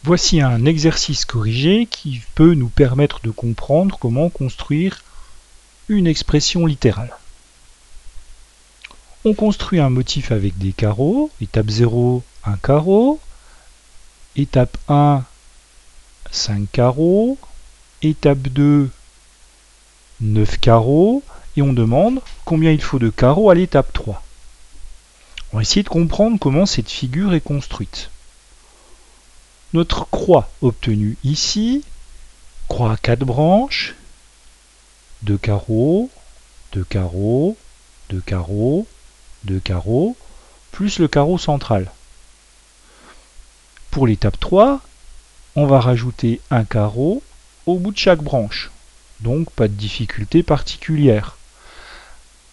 Voici un exercice corrigé qui peut nous permettre de comprendre comment construire une expression littérale. On construit un motif avec des carreaux. Étape 0, un carreau. Étape 1, 5 carreaux. Étape 2, 9 carreaux. Et on demande combien il faut de carreaux à l'étape 3. On va essayer de comprendre comment cette figure est construite. Notre croix obtenue ici, croix à 4 branches, 2 carreaux, 2 carreaux, 2 carreaux, 2 carreaux, plus le carreau central. Pour l'étape 3, on va rajouter un carreau au bout de chaque branche. Donc pas de difficulté particulière.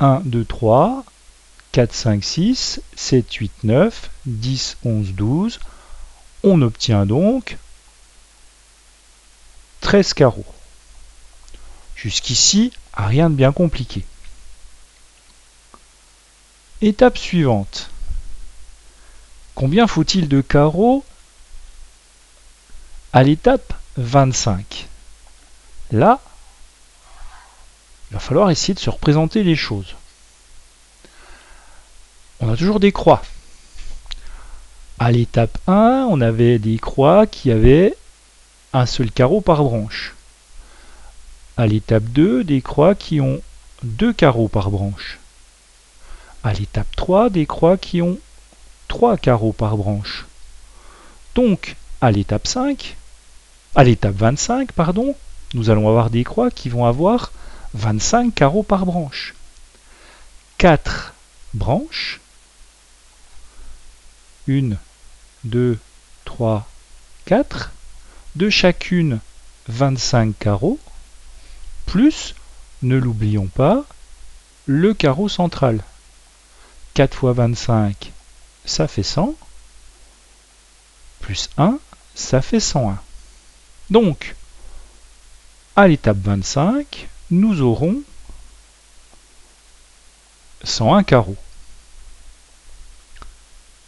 1, 2, 3, 4, 5, 6, 7, 8, 9, 10, 11, 12. On obtient donc 13 carreaux. Jusqu'ici, rien de bien compliqué. Étape suivante. Combien faut-il de carreaux à l'étape 25? Là, il va falloir essayer de se représenter les choses. On a toujours des croix. À l'étape 1, on avait des croix qui avaient un seul carreau par branche. À l'étape 2, des croix qui ont 2 carreaux par branche. À l'étape 3, des croix qui ont 3 carreaux par branche. Donc, à l'étape 25, nous allons avoir des croix qui vont avoir 25 carreaux par branche. 4 branches. 1, 2, 3, 4. De chacune 25 carreaux. Plus, ne l'oublions pas, le carreau central. 4 fois 25, ça fait 100. Plus 1, ça fait 101. Donc, à l'étape 25, nous aurons 101 carreaux.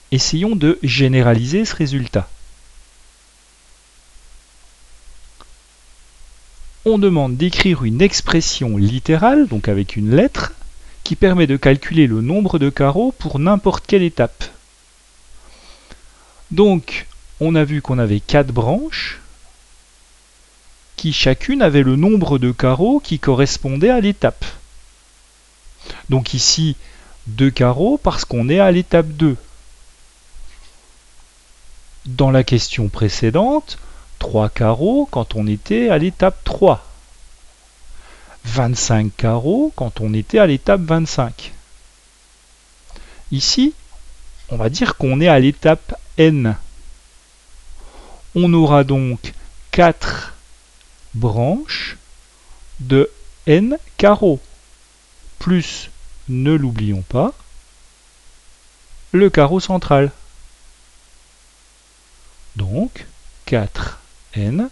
Essayons de généraliser ce résultat. On demande d'écrire une expression littérale, donc avec une lettre, qui permet de calculer le nombre de carreaux pour n'importe quelle étape. Donc, on a vu qu'on avait 4 branches, qui chacune avait le nombre de carreaux qui correspondait à l'étape. Donc ici, 2 carreaux parce qu'on est à l'étape 2. Dans la question précédente, 3 carreaux quand on était à l'étape 3. 25 carreaux quand on était à l'étape 25. Ici, on va dire qu'on est à l'étape n. On aura donc 4 branches de n carreaux, plus, ne l'oublions pas, le carreau central. Donc, 4n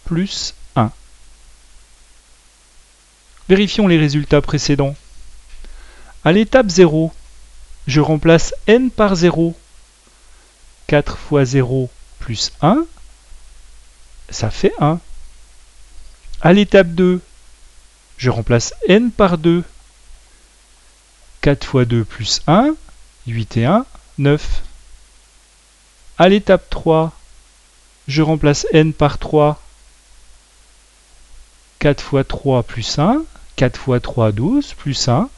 plus 1. Vérifions les résultats précédents. À l'étape 0, je remplace n par 0. 4 fois 0 plus 1, ça fait 1. À l'étape 2, je remplace n par 2. 4 fois 2 plus 1, 8 et 1, 9. À l'étape 3, je remplace n par 3. 4 fois 3 plus 1, 4 fois 3, 12, plus 1,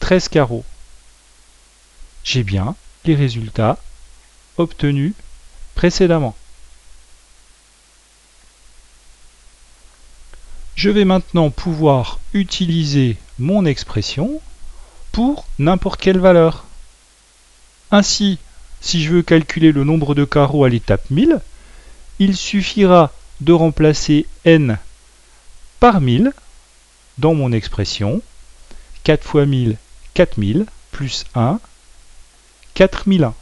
13 carreaux. J'ai bien les résultats obtenus précédemment. Je vais maintenant pouvoir utiliser mon expression pour n'importe quelle valeur. Ainsi, si je veux calculer le nombre de carreaux à l'étape 1000, il suffira de remplacer n par 1000 dans mon expression. 4 fois 1000, 4000, plus 1, 4001.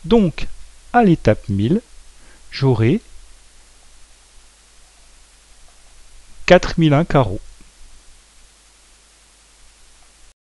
Donc, à l'étape 1000, j'aurai 4001 carreaux.